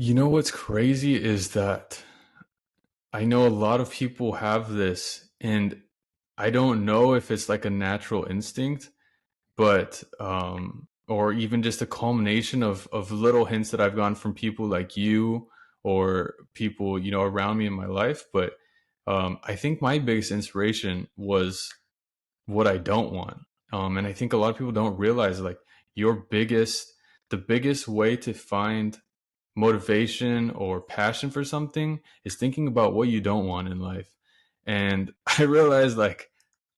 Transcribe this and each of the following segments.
You know what's crazy is that I know a lot of people have this, and I don't know if it's like a natural instinct, but or even just a culmination of little hints that I've gotten from people like you or people around me in my life. But I think my biggest inspiration was what I don't want. And I think a lot of people don't realize like your biggest, the biggest way to find motivation or passion for something is thinking about what you don't want in life. And I realized like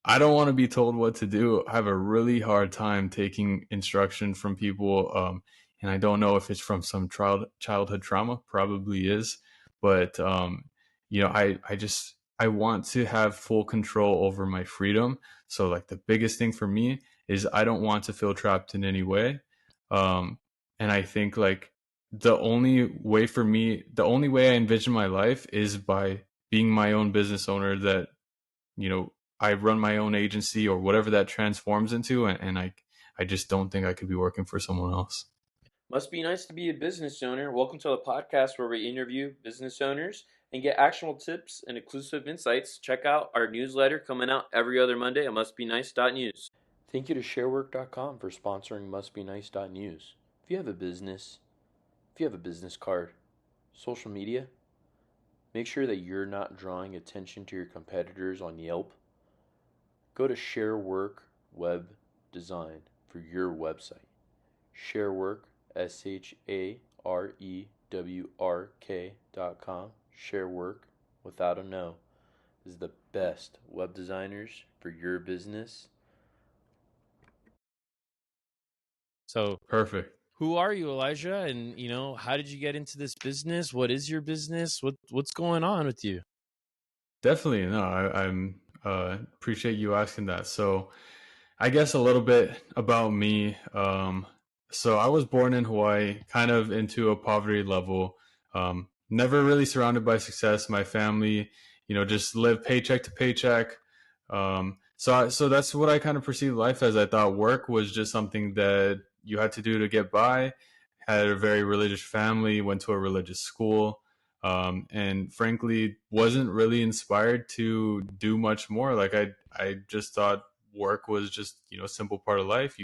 I don't want to be told what to do. I have a really hard time taking instruction from people. And I don't know if it's from some childhood trauma, probably is. But, I want to have full control over my freedom. So, like, the biggest thing for me is I don't want to feel trapped in any way. Um, and I think, like, the only way I envision my life is by being my own business owner that, I run my own agency or whatever that transforms into, and I just don't think I could be working for someone else. Must be nice to be a business owner. Welcome to the podcast where we interview business owners and get actionable tips and exclusive insights. Check out our newsletter coming out every other Monday at mustbenice.news. Thank you to sharework.com for sponsoring mustbenice.news. If you have a business, if you have a business card, social media, make sure that you're not drawing attention to your competitors on Yelp. Go to Sharework Web Design for your website. Sharework, ShareWRK.com. Sharework, without a no, is the best web designers for your business. So, Perfect. who are you, Elijah? And how did you get into this business? What is your business? What's going on with you? Definitely. No, I'm appreciate you asking that. So I guess a little bit about me. So I was born in Hawaii, kind of into a poverty level. Never really surrounded by success. My family, just lived paycheck to paycheck. So that's what I kind of perceived life as. I thought work was just something that you had to do to get by. Had a very religious family, went to a religious school, and frankly, wasn't really inspired to do much more. Like I just thought work was just a simple part of life.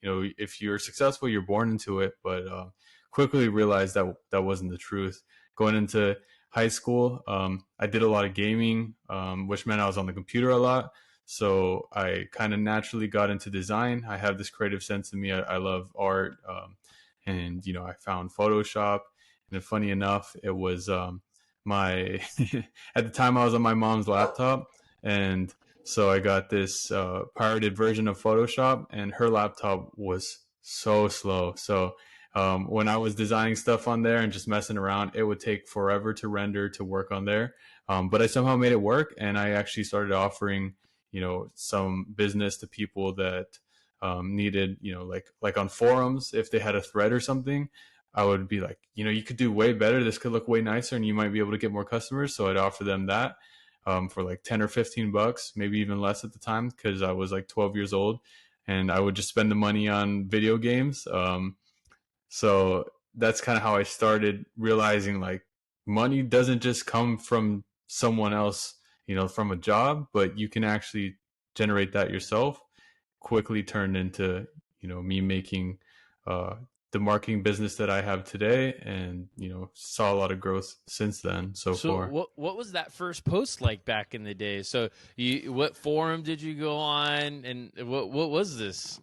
If you're successful, you're born into it. But quickly realized that that wasn't the truth. Going into high school, I did a lot of gaming, which meant I was on the computer a lot. So I kind of naturally got into design. I have this creative sense in me. I love art, and I found Photoshop. And funny enough, it was my at the time I was on my mom's laptop, and so I got this pirated version of Photoshop, and her laptop was so slow. So when I was designing stuff on there and just messing around, it would take forever to render to work on there. But I somehow made it work, and I actually started offering, some business to people that needed, like on forums, if they had a thread or something. I would be like, you could do way better. This could look way nicer, and you might be able to get more customers. So I'd offer them that for like 10 or 15 bucks, maybe even less at the time, because I was like 12 years old, and I would just spend the money on video games. So that's kind of how I started realizing like money doesn't just come from someone else, from a job, but you can actually generate that yourself. Quickly turned into, me making uh, the marketing business that I have today, and saw a lot of growth since then so So far. what was that first post like back in the day? So what forum did you go on, and what was this?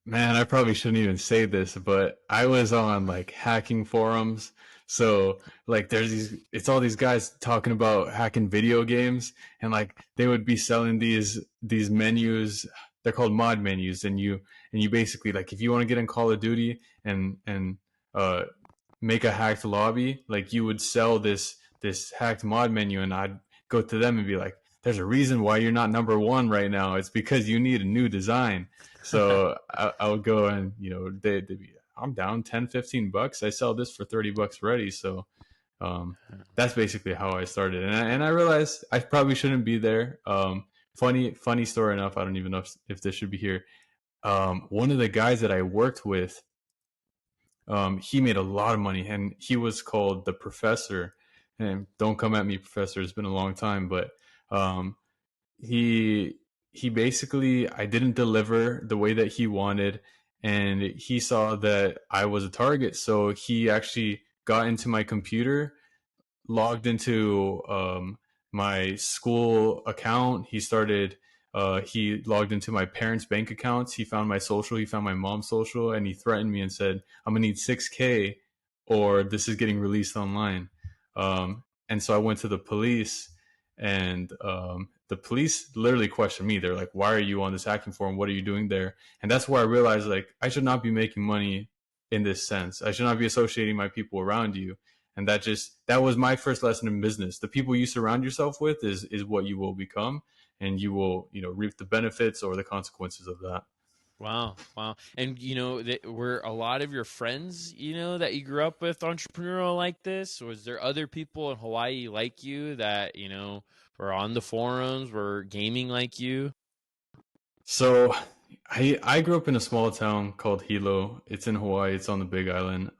Man, I probably shouldn't even say this, but I was on like hacking forums. So like it's all these guys talking about hacking video games, and like they would be selling these menus. They're called mod menus, and you basically, like, if you want to get in Call of Duty and uh make a hacked lobby, like, you would sell this hacked mod menu, and I'd go to them and be like, there's a reason why you're not number one right now. It's because you need a new design. So I would go, and they'd be, I'm down 10, 15 bucks. I sell this for 30 bucks ready. So that's basically how I started. And I realized I probably shouldn't be there. Funny story enough. I don't even know if this should be here. One of the guys that I worked with, He made a lot of money, and he was called the Professor. And don't come at me, Professor. It's been a long time, but um, he he basically, I didn't deliver the way that he wanted, and he saw that I was a target, so he actually got into my computer, logged into my school account. He logged into my parents' bank accounts. He found my social. He found my mom's social, and he threatened me and said, "I'm gonna need 6K, or this is getting released online." And so I went to the police, and the police literally questioned me. They're like, "Why are you on this hacking forum? What are you doing there?" And that's where I realized, like, I should not be making money in this sense. I should not be associating my people around you. And that was my first lesson in business. The people you surround yourself with is what you will become, and you will, reap the benefits or the consequences of that. Wow, wow. And were a lot of your friends, that you grew up with entrepreneurial like this? Was there other people in Hawaii like you that, were on the forums, were gaming like you? So I grew up in a small town called Hilo. It's in Hawaii. It's on the Big Island.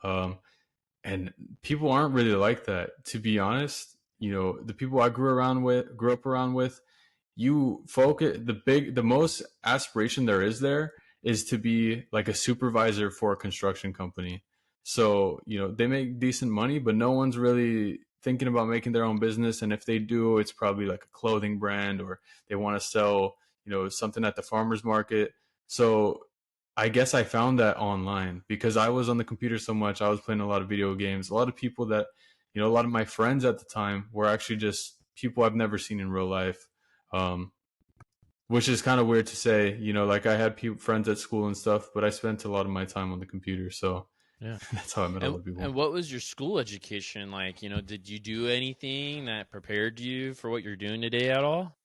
And people aren't really like that. To be honest, the people I grew up around with, you focus the most aspiration there is to be like a supervisor for a construction company. So they make decent money, but no one's really thinking about making their own business, and if they do, it's probably like a clothing brand, or they want to sell something at the farmers market. So I guess I found that online because I was on the computer so much. I was playing a lot of video games. A lot of people that a lot of my friends at the time were actually just people I've never seen in real life. um, which is kind of weird to say. Like I had friends at school and stuff, but I spent a lot of my time on the computer, so Yeah. that's how I met all And the people. and what was your school education like? Did you do anything that prepared you for what you're doing today at all?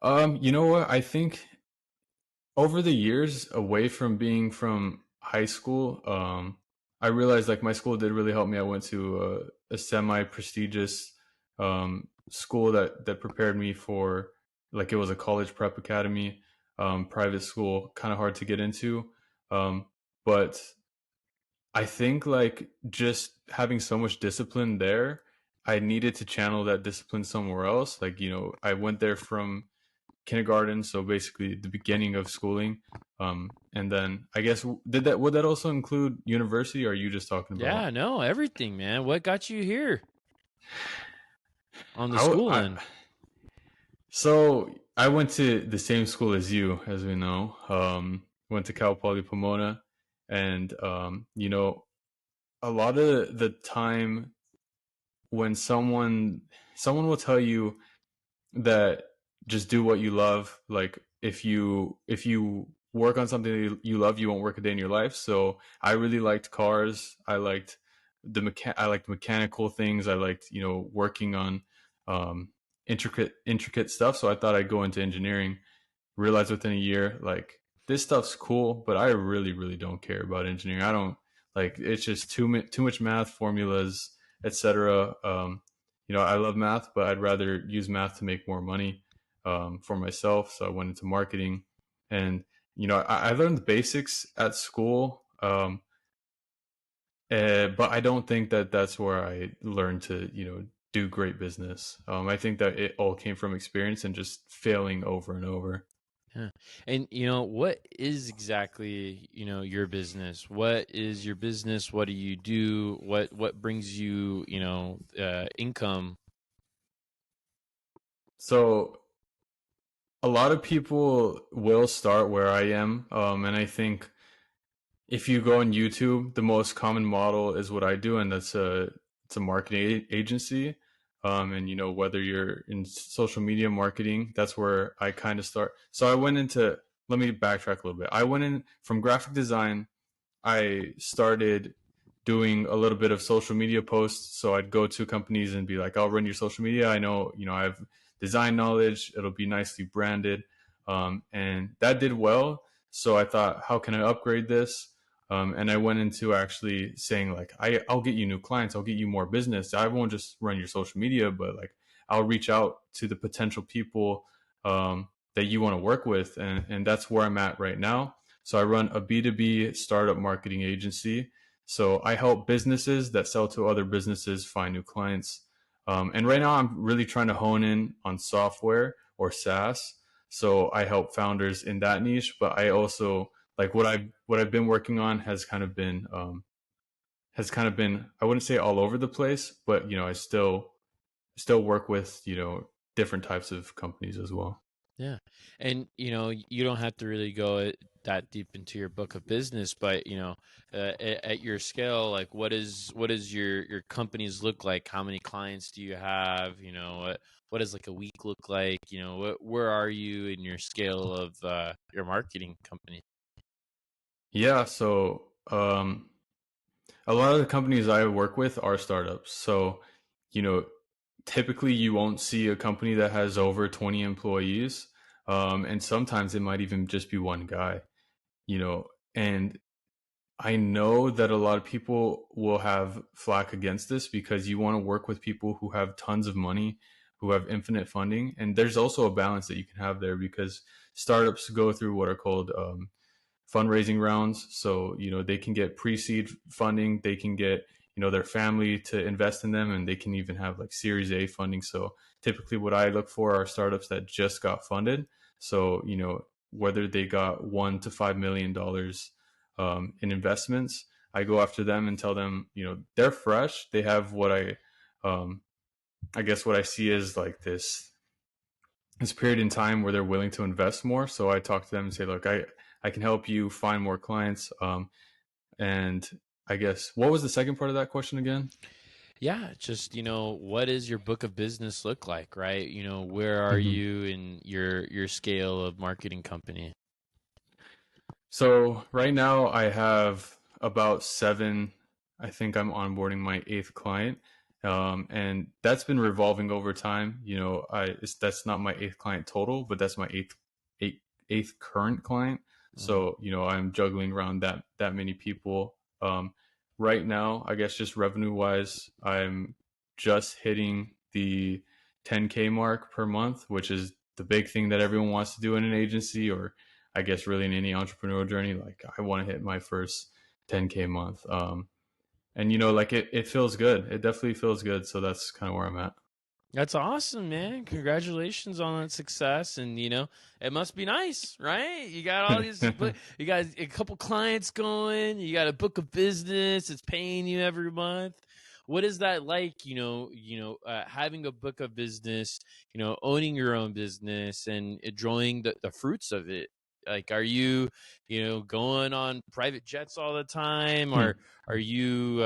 You know what? I think over the years, away from being from high school, I realized like my school did really help me. I went to a semi-prestigious school that prepared me for, like, it was a college prep academy, private school, kind of hard to get into. But I think like just having so much discipline there, I needed to channel that discipline somewhere else. Like, I went there from kindergarten, so basically the beginning of schooling. And then I guess would that also include university, or are you just talking about? Yeah, no, everything, man. What got you here on the I, school I end? so I went to the same school as you, as we know. Went to Cal Poly Pomona, and a lot of the time when someone will tell you that just do what you love. Like if you work on something you love, you won't work a day in your life. So I really liked cars. I liked mechanical things. I liked working on um, intricate stuff. So I thought I'd go into engineering. Realized within a year, like, this stuff's cool, but I really really don't care about engineering. I don't like, it's just too much math, formulas, etc. I love math, but I'd rather use math to make more money for myself. So I went into marketing, and I learned the basics at school, but I don't think that that's where I learned to do great business. I think that it all came from experience and just failing over and over. Yeah. And what is exactly, your business? What is your business? What do you do? What brings you, income? So a lot of people will start where I am, and I think if you go on YouTube, the most common model is what I do, and it's a marketing agency. And whether you're in social media marketing, that's where I kind of start. So I went into let me backtrack a little bit. I went in from graphic design. I started doing a little bit of social media posts. So I'd go to companies and be like, "I'll run your social media. I know, I have design knowledge. It'll be nicely branded." And that did well. So I thought, how can I upgrade this? And I went into actually saying, like, I'll get you new clients. I'll get you more business. I won't just run your social media, but like, I'll reach out to the potential people that you want to work with. And that's where I'm at right now. So I run a B2B startup marketing agency. So I help businesses that sell to other businesses find new clients. And right now I'm really trying to hone in on software or SaaS. So I help founders in that niche, but I also like what I've been working on has kind of been, I wouldn't say all over the place, but I still work with different types of companies as well. Yeah. And, you don't have to really go that deep into your book of business, but, at your scale, like what is your companies look like? How many clients do you have? What does like a week look like? Where are you in your scale of your marketing company? Yeah, so a lot of the companies I work with are startups. So, you know, typically you won't see a company that has over 20 employees. And sometimes it might even just be one guy, you know, and I know that a lot of people will have flack against this because you want to work with people who have tons of money, who have infinite funding. And there's also a balance that you can have there because startups go through what are called fundraising rounds. So, they can get pre-seed funding, they can get, their family to invest in them, and they can even have like Series A funding. So typically what I look for are startups that just got funded. So, whether they got $1 to $5 million in investments, I go after them and tell them, they're fresh. They have I guess what I see is like this period in time where they're willing to invest more. So I talk to them and say, look, I can help you find more clients. And I guess what was the second part of that question again? Yeah, just, what does your book of business look like, right? Where are Mm-hmm. you in your scale of marketing company? So right now I have about seven. I think I'm onboarding my eighth client, and that's been revolving over time. That's not my eighth client total, but that's my eighth current client. Mhm. So I'm juggling around that many people. Right now, I guess just revenue wise, I'm just hitting the 10K mark per month, which is the big thing that everyone wants to do in an agency, or I guess really in any entrepreneurial journey. Like I want to hit my first 10K month. And like it feels good. It definitely feels good. So that's kind of where I'm at. That's awesome, man. Congratulations on that success. And, it must be nice, right? You got all these, you got a couple clients going, you got a book of business, it's paying you every month. What is that like, having a book of business, owning your own business and enjoying the fruits of it? Like, are you, going on private jets all the time, or are you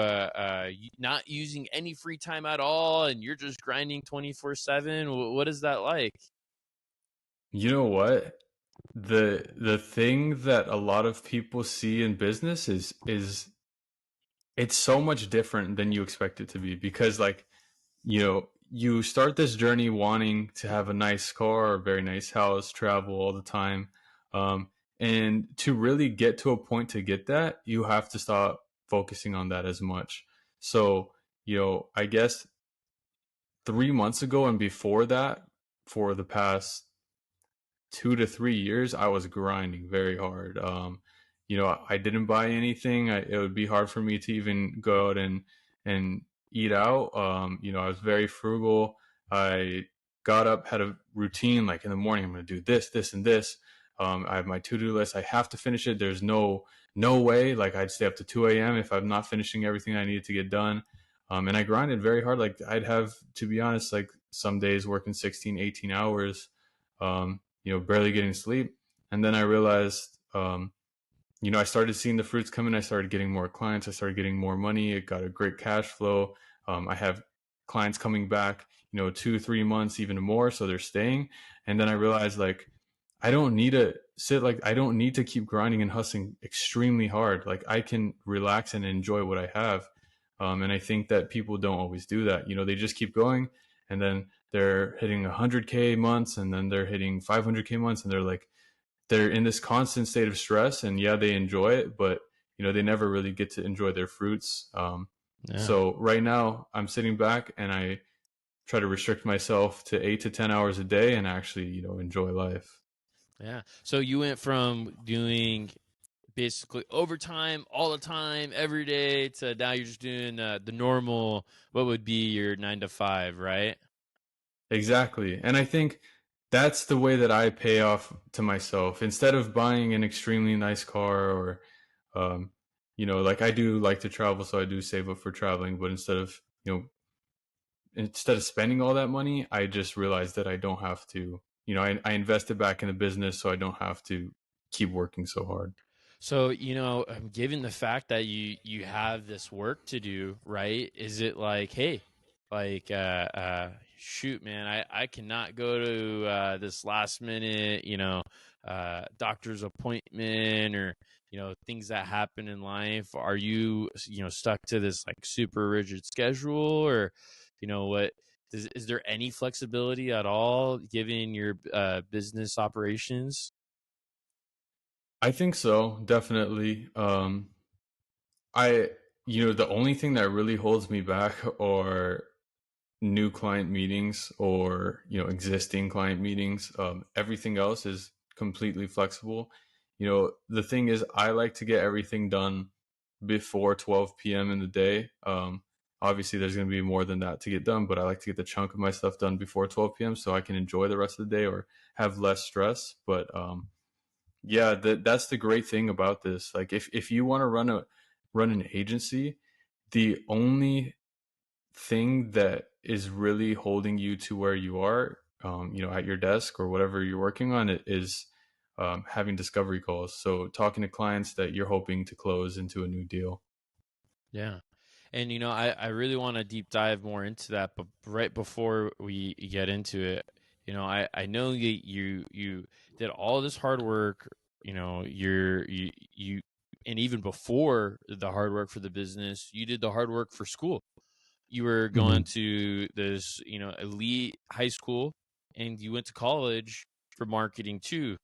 not using any free time at all, and you're just grinding 24/7? What is that like? You know what? The thing that a lot of people see in business is it's so much different than you expect it to be because like you start this journey wanting to have a nice car or a very nice house, travel all the time. And to really get to a point to get that, you have to stop focusing on that as much. So, I guess 3 months ago and before that, for the past 2 to 3 years, I was grinding very hard. I didn't buy anything. It would be hard for me to even go out and eat out. I was very frugal. I got up, had a routine. Like in the morning, I'm going to do this, this, and this. I have my to-do list. I have to finish it. There's no way. Like I'd stay up to 2 a.m. if I'm not finishing everything I needed to get done. And I grinded very hard. Like I'd have, to be honest, like some days working 16, 18 hours. Barely getting sleep. And then I realized, I started seeing the fruits come in. I started getting more clients. I started getting more money. It got a great cash flow. I have clients coming back, 2, 3 months, even more. So they're staying. And then I realized like, I don't need to keep grinding and hustling extremely hard. Like I can relax and enjoy what I have. And I think that people don't always do that. They just keep going and then they're hitting 100K months and then they're hitting 500K months and they're in this constant state of stress, and yeah, they enjoy it, but they never really get to enjoy their fruits. Yeah. So right now I'm sitting back and I try to restrict myself to 8 to 10 hours a day and actually enjoy life. Yeah. So you went from doing basically overtime all the time, every day, to now you're just doing the normal, what would be your 9 to 5, right? Exactly. And I think that's the way that I pay off to myself. Instead of buying an extremely nice car or, um, like I do like to travel, so I do save up for traveling. But instead of spending all that money, I just realized that I don't have to, I invested back in the business so I don't have to keep working so hard. So, given the fact that you have this work to do, right? Is it like, hey, like, shoot, man, I cannot go to this last minute, doctor's appointment, or things that happen in life. Are you stuck to this like super rigid schedule, or what? Is there any flexibility at all given your business operations? I think so, definitely. I, the only thing that really holds me back are new client meetings or existing client meetings. Everything else is completely flexible. The thing is, I like to get everything done before 12 p.m. in the day. Obviously there's going to be more than that to get done, but I like to get the chunk of my stuff done before 12 p.m. so I can enjoy the rest of the day or have less stress. But yeah, that's the great thing about this. Like if you want to run an agency, the only thing that is really holding you to where you are, at your desk or whatever you're working on, it is having discovery calls. So talking to clients that you're hoping to close into a new deal. Yeah. And I really want to deep dive more into that, but right before we get into it, I know you did all this hard work, you and even before the hard work for the business, you did the hard work for school. You were going Mhm. to this, elite high school, and you went to college for marketing too.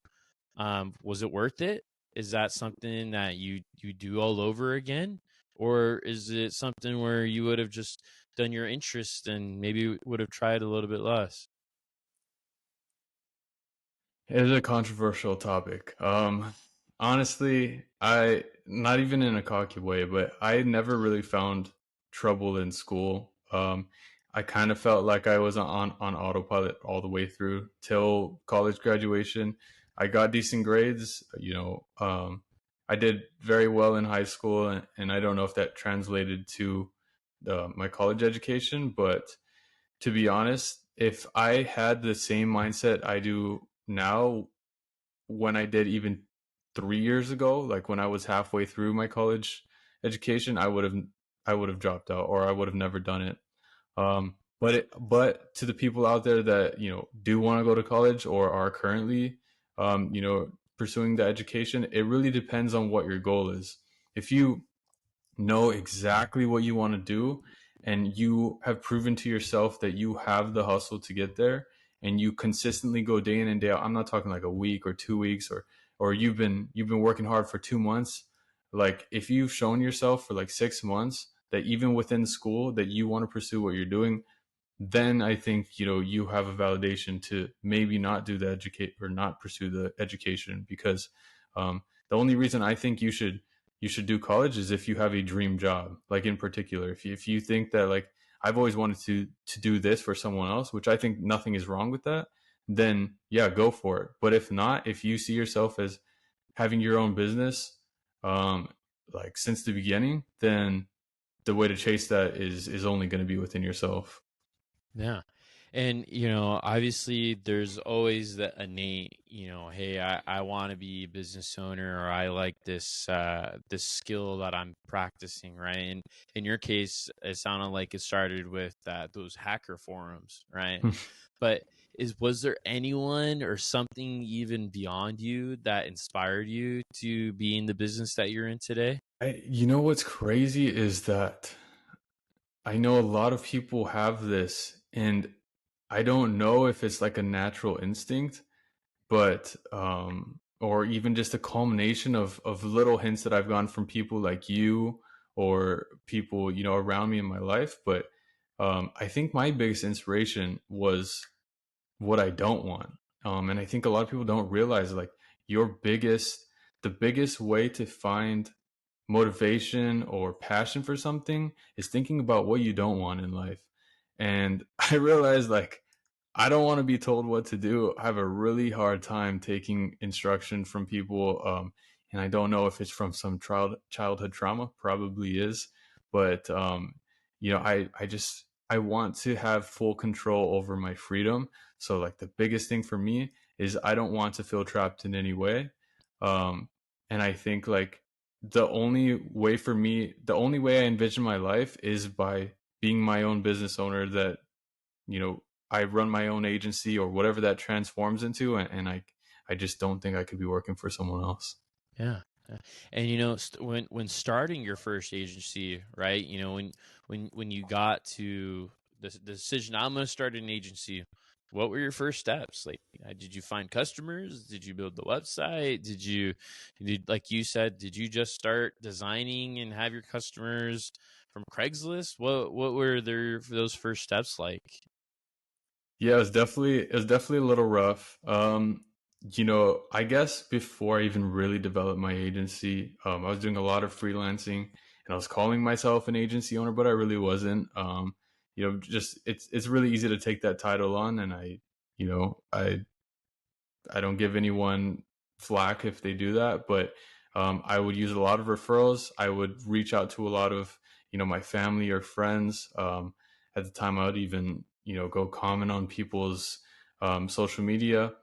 Was it worth it? Is that something that you do all over again, or is it something where you would have just done your interest and maybe would have tried a little bit less? It is a controversial topic. Honestly, I not even in a cocky way, but I never really found trouble in school. I kind of felt like I was on autopilot all the way through till college graduation. I got decent grades. I did very well in high school, and I don't know if that translated to my college education, but to be honest, if I had the same mindset I do now when I did even 3 years ago, like when I was halfway through my college education, I would have dropped out or I would have never done it. But to the people out there that do want to go to college or are currently pursuing the education, it really depends on what your goal is. If you know exactly what you want to do and you have proven to yourself that you have the hustle to get there and you consistently go day in and day out, I'm not talking like a week or 2 weeks or you've been working hard for 2 months. Like if you've shown yourself for like 6 months that even within school that you want to pursue what you're doing, then I think you have a validation to maybe not do the educate or not pursue the education because the only reason I think you should do college is if you have a dream job. Like in particular, if you think that like I've always wanted to do this for someone else, which I think nothing is wrong with that, then yeah, go for it. But if not, if you see yourself as having your own business, um, like since the beginning, then the way to chase that is only going to be within yourself. Yeah. And, obviously there's always the innate, hey, I want to be a business owner, or I like this skill that I'm practicing, right? And in your case, it sounded like it started with those hacker forums, right? But was there anyone or something even beyond you that inspired you to be in the business that you're in today? What's crazy is that I know a lot of people have this, and I don't know if it's like a natural instinct, but or even just a culmination of little hints that I've gotten from people like you or people around me in my life. But I think my biggest inspiration was what I don't want. And I think a lot of people don't realize like your biggest the biggest way to find motivation or passion for something is thinking about what you don't want in life. And I realized like I don't want to be told what to do. I have a really hard time taking instruction from people. And I don't know if it's from some childhood trauma, probably is. But, I want to have full control over my freedom. So, like, the biggest thing for me is I don't want to feel trapped in any way. Um, and I think, like, the only way for me, the only way I envision my life is by being my own business owner that, you know, I run my own agency or whatever that transforms into, and I just don't think I could be working for someone else. Yeah. And when starting your first agency, right? When you got to the decision, I'm going to start an agency. What were your first steps? Like, did you find customers? Did you build the website? Like you said, did you just start designing and have your customers from Craigslist? What were those first steps like? Yeah, it was definitely a little rough. I guess before I even really developed my agency, I was doing a lot of freelancing and I was calling myself an agency owner, but I really wasn't. Just it's really easy to take that title on, and you know, I I don't give anyone flack if they do that, but I would use a lot of referrals. I would reach out to a lot of, my family or friends. At the time, I would even, go comment on people's social media.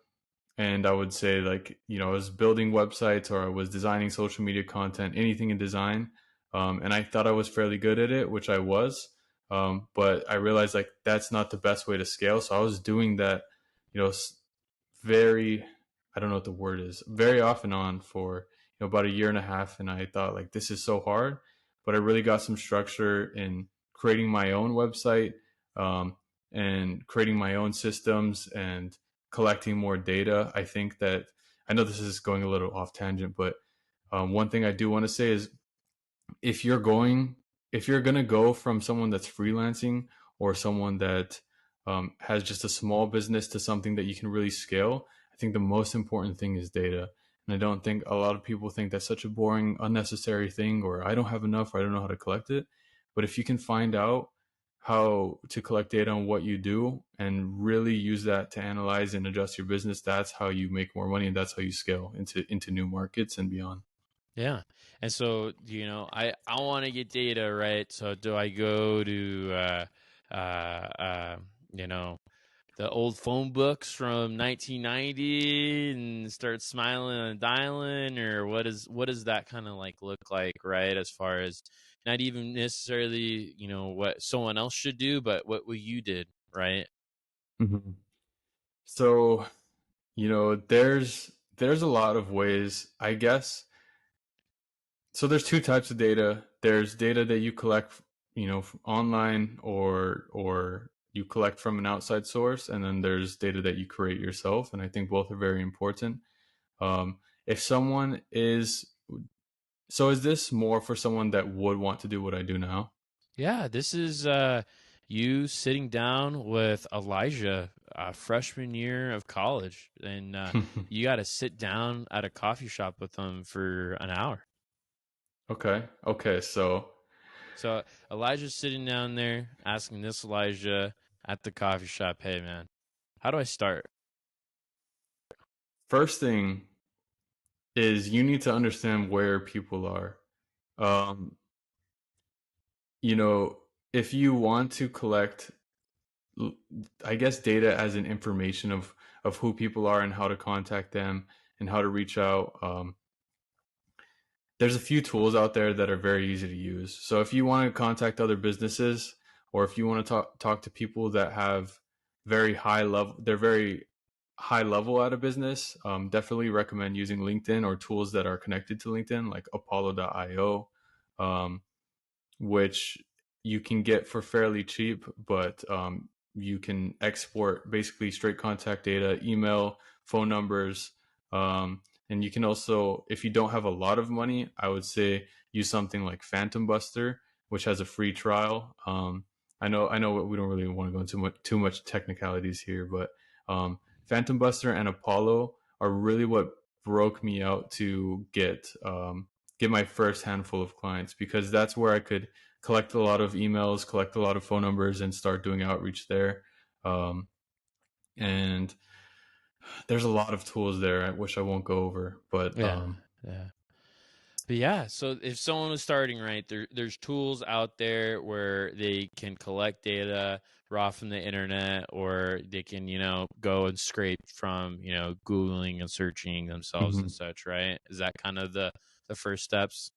And I would say, like, I was building websites or I was designing social media content, anything in design. And I thought I was fairly good at it, which I was. But I realized like that's not the best way to scale. So I was doing that, you know, very, I don't know what the word is, very off and on for about a year and a half. And I thought like this is so hard, but I really got some structure in creating my own website, um, and creating my own systems and collecting more data. I think that I know this is going a little off tangent, but one thing I do want to say is if you're going if you're going to go from someone that's freelancing or someone that has just a small business to something that you can really scale, I think the most important thing is data. And I don't think a lot of people think that's such a boring, unnecessary thing, or I don't have enough, or I don't know how to collect it. But if you can find out how to collect data on what you do and really use that to analyze and adjust your business, that's how you make more money and that's how you scale into new markets and beyond. Yeah. And so, I want to get data, right? So do I go to, you know, the old phone books from 1990 and start smiling and dialing, or what does that kind of like look like, right? As far as not even necessarily, what someone else should do, but what you did, right? Mhm. So, there's a lot of ways, I guess. So there's two types of data. There's data that you collect, online or you collect from an outside source, and then there's data that you create yourself. And I think both are very important. If someone is so, is this more for someone that would want to do what I do now? Yeah, this is you sitting down with Elijah, freshman year of college, and you got to sit down at a coffee shop with him for an hour. Okay. Okay. So So Elijah's sitting down there asking this Elijah at the coffee shop, "Hey man, how do I start?" first thing is you need to understand where people are. Um, you know, if you want to collect, I guess, data as an information of who people are and how to contact them and how to reach out, there's a few tools out there that are very easy to use. So if you want to contact other businesses or if you want to talk to people that have very high level, they're very high level at a business, definitely recommend using LinkedIn or tools that are connected to LinkedIn, like Apollo.io, um, which you can get for fairly cheap, but you can export basically straight contact data, email, phone numbers. And you can also, if you don't have a lot of money, I would say use something like Phantom Buster, which has a free trial. I know we don't really want to go into too much technicalities here, but Phantom Buster and Apollo are really what broke me out to get my first handful of clients, because that's where I could collect a lot of emails, collect a lot of phone numbers, and start doing outreach there. Um, and there's a lot of tools there, which I won't go over, but Yeah. Yeah. But yeah, so if someone was starting, right, there's tools out there where they can collect data raw from the internet, or they can, go and scrape from, Googling and searching themselves and mhm. such, right? Is that kind of the first steps?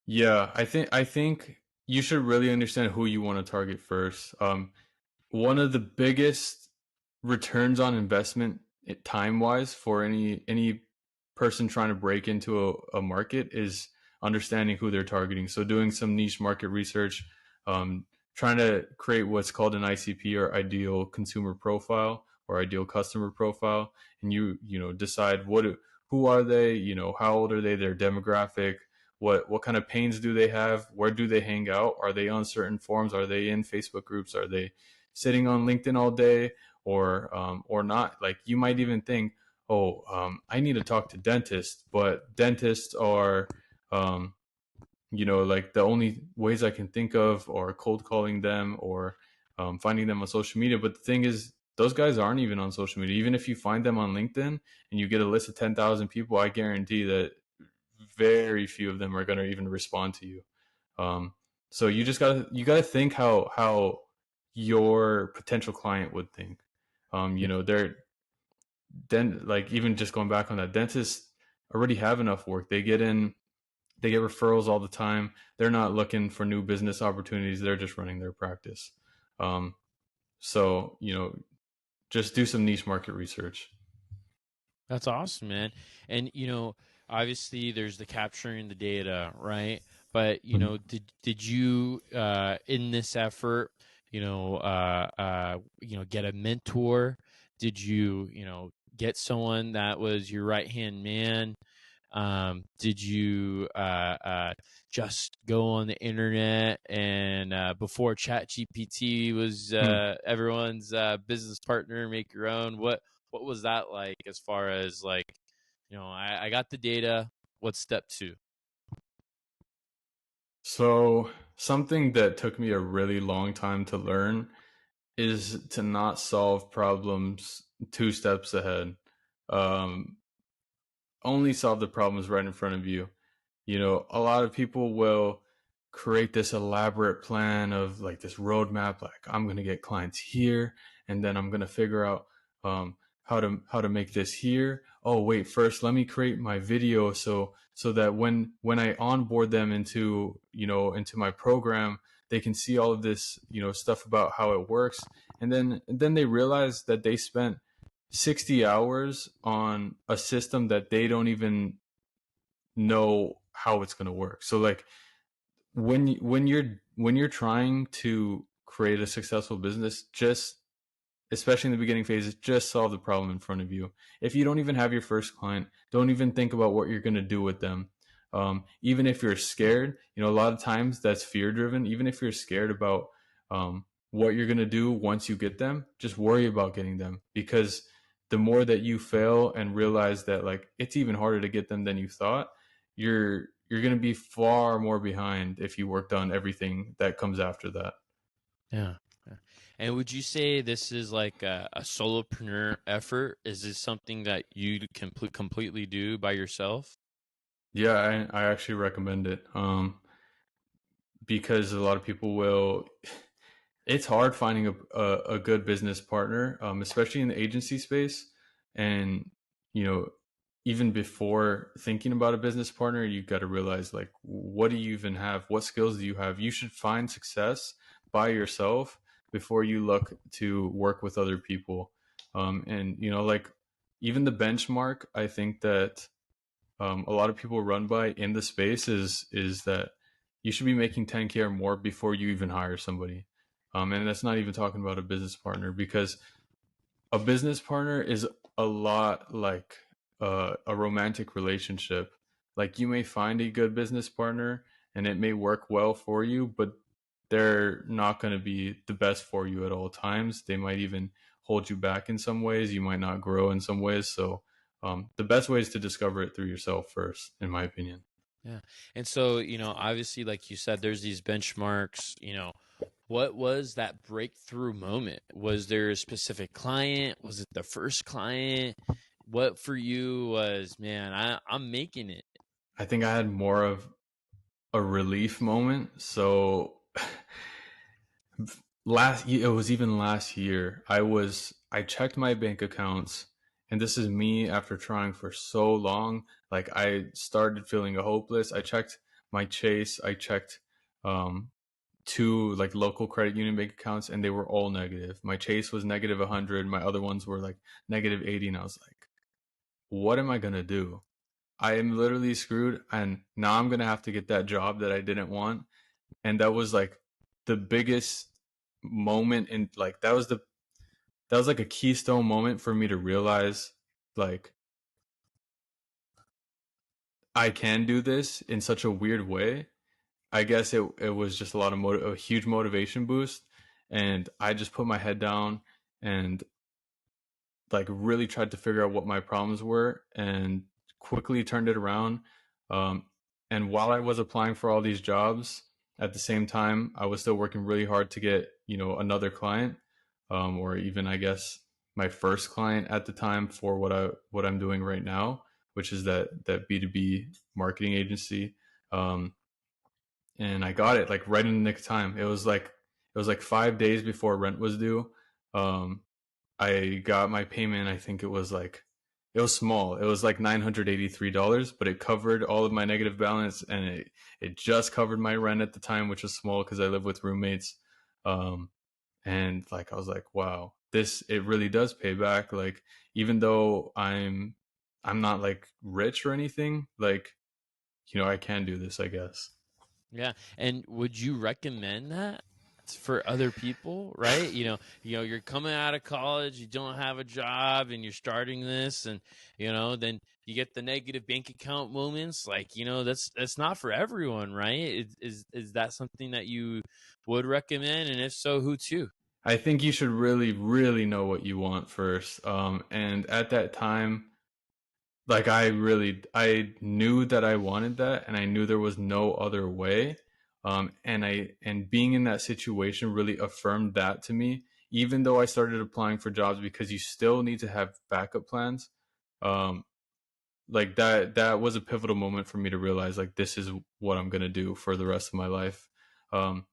Yeah, I think you should really understand who you want to target first. One of the biggest returns on investment, time wise, for any person trying to break into a market is understanding who they're targeting. So doing some niche market research, um, trying to create what's called an ICP, or ideal consumer profile, or ideal customer profile, and you decide who are they, how old are they, their demographic, what kind of pains do they have, where do they hang out, are they on certain forums, are they in Facebook groups, are they sitting on LinkedIn all day, or not. Like, you might even think, oh, I need to talk to dentists, but dentists are, um, like the only ways I can think of, or cold calling them, or finding them on social media. But the thing is, those guys aren't even on social media. Even if you find them on LinkedIn and you get a list of 10,000 people, I guarantee that very few of them are going to even respond to you. Um, so you gotta think how your potential client would think. They're then, like, even just going back on that, dentists already have enough work. They get referrals all the time. They're not looking for new business opportunities. They're just running their practice. Um, so just do some niche market research. That's awesome, man. And obviously there's the capturing the data, right? But did you in this effort, get a mentor? Did you, get someone that was your right hand man? Did you just go on the internet and before ChatGPT was Hmm. everyone's business partner, make your own? What was that like, as far as like, I got the data. What's step two? So something that took me a really long time to learn is to not solve problems two steps ahead. Um, Only solve the problems right in front of you. A lot of people will create this elaborate plan of, like, this roadmap, like, I'm going to get clients here, and then I'm going to figure out how to make this here. Oh, wait, first let me create my video, so that when I onboard them into my program, they can see all of this stuff about how it works. And then they realize that they spent 60 hours on a system that they don't even know how it's going to work. So, like, when you're trying to create a successful business, just especially in the beginning phases, just solve the problem in front of you. If you don't even have your first client, don't even think about what you're going to do with them. Even if you're scared, a lot of times that's fear driven. Even if you're scared about what you're going to do once you get them, just worry about getting them, because the more that you fail and realize that, like, it's even harder to get them than you thought, you're going to be far more behind if you worked on everything that comes after that. Yeah. Yeah. And would you say this is like a solopreneur effort? Is this something that you can completely do by yourself? Yeah, I actually recommend it. Because a lot of people will. It's hard finding a good business partner, especially in the agency space. And you know, even before thinking about a business partner, you got to realize, like, what do you even have? What skills do you have? You should find success by yourself before you look to work with other people. And like, even the benchmark, I think that a lot of people run by in the space is that you should be making 10K or more before you even hire somebody. And that's not even talking about a business partner, because a business partner is a lot like a romantic relationship. Like, you may find a good business partner and it may work well for you, but they're not going to be the best for you at all times. They might even hold you back in some ways. You might not grow in some ways. So The best way is to discover it through yourself first, in my opinion. Yeah. And so, obviously, like you said, there's these benchmarks, what was that breakthrough moment? Was there a specific client? Was it the first client? What for you was, man, I'm making it? I think I had more of a relief moment. So it was even last year. I checked my bank accounts, and this is me after trying for so long. Like, I started feeling hopeless. I checked my Chase. I checked um two like local credit union bank accounts, and they were all negative. My Chase was negative 100. My other ones were like negative 80, and I was like, what am I gonna do? I am literally screwed, and now I'm gonna have to get that job that I didn't want. And that was like the biggest moment in like that was like a keystone moment for me to realize, like, I can do this in such a weird way. I guess it was just a lot of a huge motivation boost, and I just put my head down and like really tried to figure out what my problems were and quickly turned it around. Um, and while I was applying for all these jobs, at the same time, I was still working really hard to get, another client, or even, I guess, my first client at the time for what I'm doing right now, which is that B2B marketing agency. Um, and I got it like right in the nick of time. It was like 5 days before rent was due. Um, I got my payment. I think it was small. It was like $983, but it covered all of my negative balance, and it just covered my rent at the time, which was small because I live with roommates. Um, and like I was like, wow, this it really does pay back. Like, even though I'm not like rich or anything, like, I can do this, I guess. Yeah. And would you recommend that for other people, right? You're coming out of college, you don't have a job, and you're starting this, and then you get the negative bank account moments. Like, that's not for everyone, right? Is that something that you would recommend? And if so, who to? I think you should really, really know what you want first. And at that time, like, I knew that I wanted that, and I knew there was no other way. And being in that situation really affirmed that to me. Even though I started applying for jobs, because you still need to have backup plans. Um, like that was a pivotal moment for me to realize, like, this is what I'm gonna do for the rest of my life. um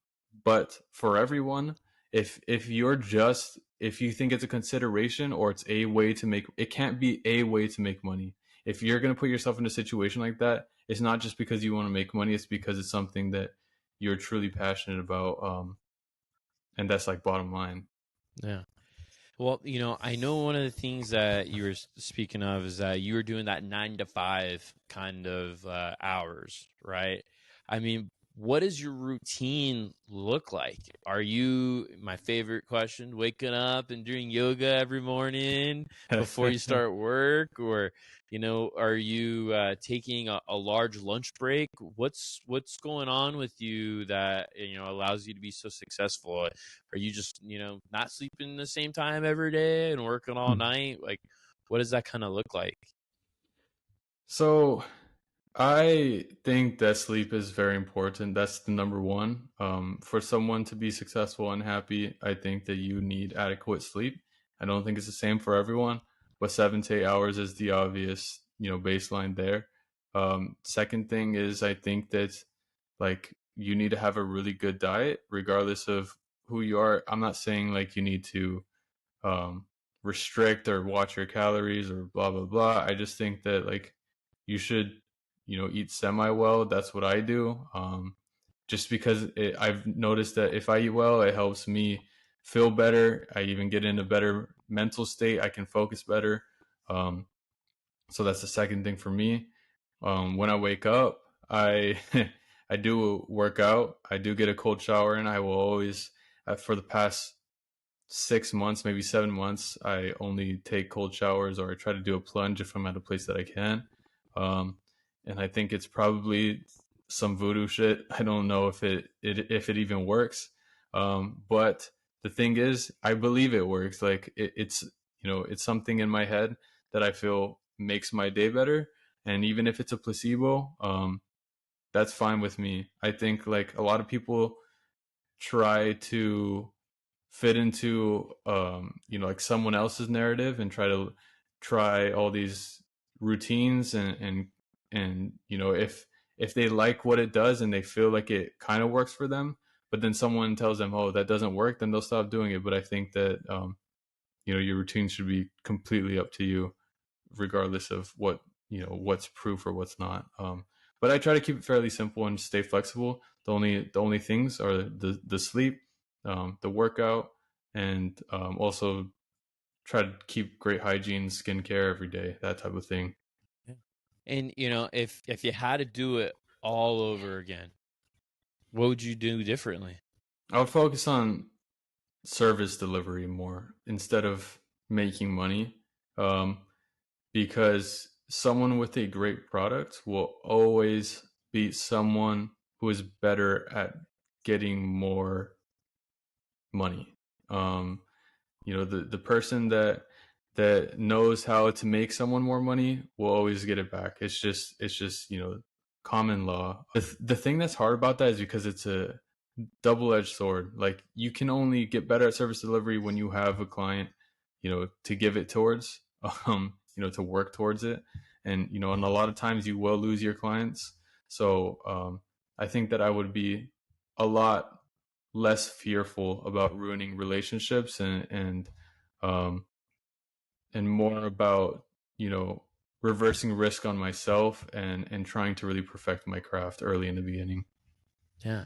but for everyone, if you think it's a consideration, or it's a way to make, it can't be a way to make money. If you're gonna put yourself in a situation like that, it's not just because you want to make money, it's because it's something that you're truly passionate about. And that's like bottom line. Yeah. Well, I know one of the things that you were speaking of is that you were doing that 9 to 5 kind of hours, right? I mean, what does your routine look like? Are you, my favorite question, waking up and doing yoga every morning before you start work? Or, are you taking a large lunch break? What's going on with you that, allows you to be so successful? Are you just, not sleeping the same time every day and working all night? Like, what does that kind of look like? So I think that sleep is very important. That's the number one. For someone to be successful and happy, I think that you need adequate sleep. I don't think it's the same for everyone, but 7 to 8 hours is the obvious, baseline there. Second thing is, I think that, like, you need to have a really good diet, regardless of who you are. I'm not saying like you need to um, restrict or watch your calories or blah blah blah. I just think that, like, you should, eat semi well. That's what I do. Just because I've noticed that if I eat well, it helps me feel better. I even get in a better mental state. I can focus better. Um, so that's the second thing for me. When I wake up, I I do work out. I do get a cold shower, and I will always, for the past 6 months, maybe 7 months, I only take cold showers, or I try to do a plunge if I'm at a place that I can. Um, and I think it's probably some voodoo shit. I don't know if it even works. But the thing is, I believe it works. Like, it's something in my head that I feel makes my day better. And even if it's a placebo, that's fine with me. I think like a lot of people try to fit into like someone else's narrative and try all these routines and if they like what it does and they feel like it kind of works for them, but then someone tells them, oh, that doesn't work, then they'll stop doing it. But I think that your routine should be completely up to you, regardless of what's proof or what's not. But I try to keep it fairly simple and stay flexible. The only things are the sleep, the workout, and also try to keep great hygiene, skincare every day, that type of thing. And if you had to do it all over again, what would you do differently? I would focus on service delivery more instead of making money, um, because someone with a great product will always beat someone who is better at getting more money. Um, the person that knows how to make someone more money will always get it back. It's just common law. The thing that's hard about that is because it's a double-edged sword. Like you can only get better at service delivery when you have a client, to give it towards, to work towards it. And a lot of times you will lose your clients. So I think that I would be a lot less fearful about ruining relationships um, and more about reversing risk on myself and trying to really perfect my craft early in the beginning. Yeah.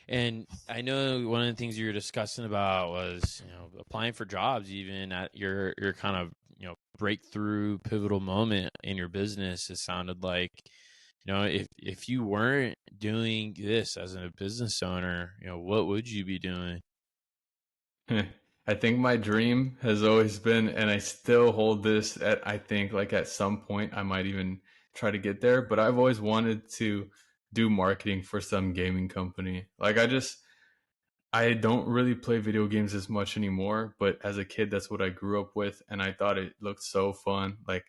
And I know one of the things you were discussing about was, applying for jobs, even at your kind of, breakthrough pivotal moment in your business. It sounded like, if you weren't doing this as a business owner, what would you be doing? I think my dream has always been, and I still hold this I think like at some point I might even try to get there, but I've always wanted to do marketing for some gaming company. Like I don't really play video games as much anymore, but as a kid, that's what I grew up with, and I thought it looked so fun. Like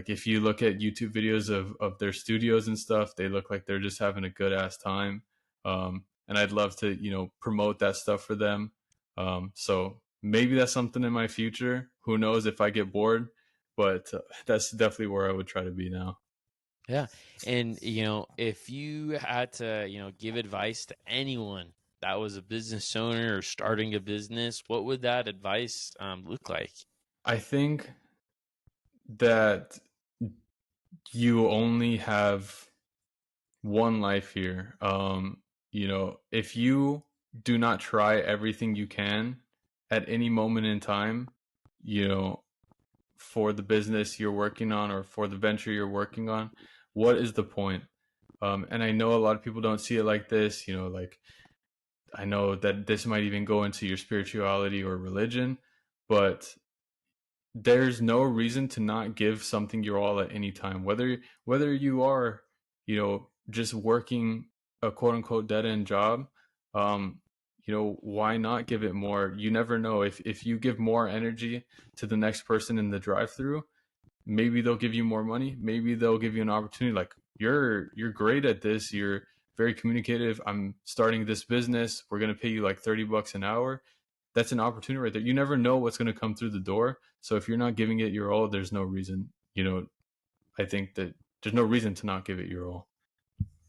if you look at YouTube videos of their studios and stuff, they look like they're just having a good ass time. And I'd love to promote that stuff for them. So maybe that's something in my future. Who knows if I get bored, but that's definitely where I would try to be now. Yeah. And, if you had to, give advice to anyone that was a business owner or starting a business, what would that advice look like? I think that you only have one life here. If you do not try everything you can at any moment in time, you know, for the business you're working on or for the venture you're working on, what is the point? And I know a lot of people don't see it like this, like I know that this might even go into your spirituality or religion, but there's no reason to not give something your all at any time. Whether you are, just working a quote unquote dead end job, why not give it more? You never know if you give more energy to the next person in the drive through, maybe they'll give you more money. Maybe they'll give you an opportunity. Like you're great at this. You're very communicative. I'm starting this business. We're gonna pay you like $30 an hour. That's an opportunity right there. You never know what's gonna come through the door. So if you're not giving it your all, there's no reason. I think that there's no reason to not give it your all.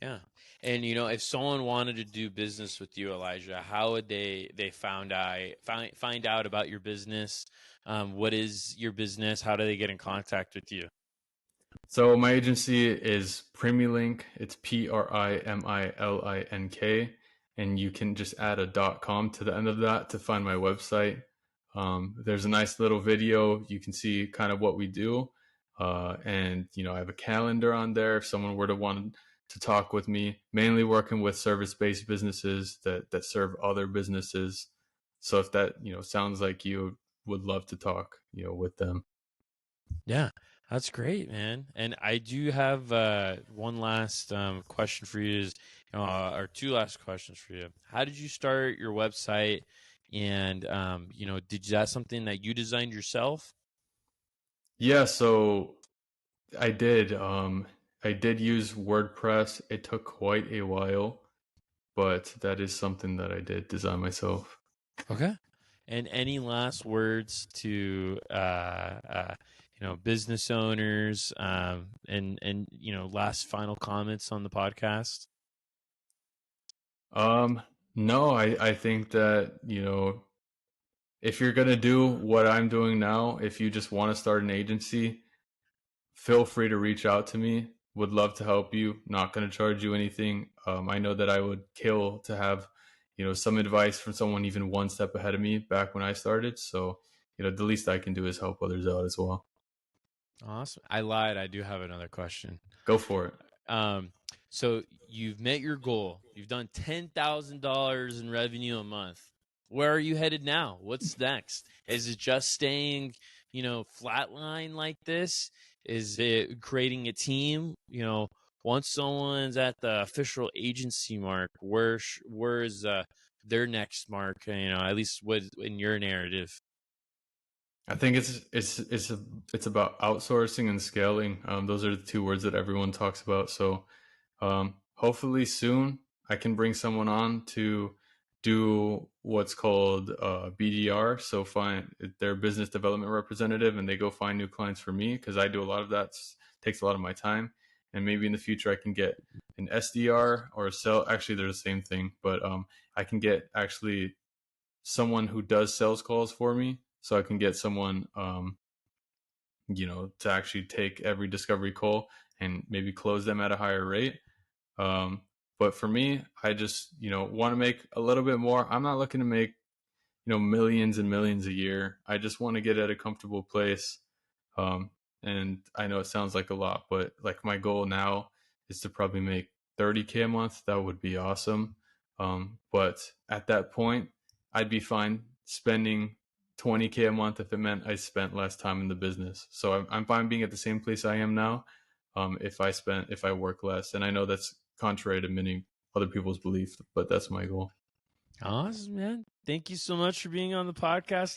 Yeah. And if someone wanted to do business with you, Elijah, how would they find out about your business? What is your business? How do they get in contact with you? So my agency is Primilink. It's Primilink, and you can just add a .com to the end of that to find my website. There's a nice little video. You can see kind of what we do, and I have a calendar on there if someone were to want to talk with me. Mainly working with service-based businesses that serve other businesses. So if that sounds like you would love to talk with them. Yeah, that's great, man. And I do have one last question for you, or two last questions for you. How did you start your website? And did that something that you designed yourself? Yeah, so I did. I did use WordPress. It took quite a while, but that is something that I did design myself. Okay. And any last words to business owners, and last final comments on the podcast? No, I think that, if you're gonna do what I'm doing now, if you just want to start an agency, feel free to reach out to me. Would love to help you. Not going to charge you anything. I know that I would kill to have, some advice from someone even one step ahead of me back when I started. So, the least I can do is help others out as well. Awesome. I lied. I do have another question. Go for it. So you've met your goal. You've done $10,000 in revenue a month. Where are you headed now? What's next? Is it just staying, flatline like this? Is it creating a team? Once someone's at the official agency mark, where is their next mark? At least what in your narrative. I think it's about outsourcing and scaling. Those are the two words that everyone talks about. So, hopefully soon I can bring someone on to do what's called BDR. So find their business development representative, and they go find new clients for me because I do a lot of that. Takes a lot of my time, and maybe in the future I can get an SDR or a sell. Actually, they're the same thing, but I can get actually someone who does sales calls for me, so I can get someone to actually take every discovery call and maybe close them at a higher rate. But for me, I just, want to make a little bit more. I'm not looking to make, millions and millions a year. I just want to get at a comfortable place. And I know it sounds like a lot, but like my goal now is to probably make 30K a month. That would be awesome. But at that point, I'd be fine spending 20K a month if it meant I spent less time in the business. So I'm fine being at the same place I am now. If I work less, and I know that's contrary to many other people's beliefs, but that's my goal. Awesome, man. Thank you so much for being on the podcast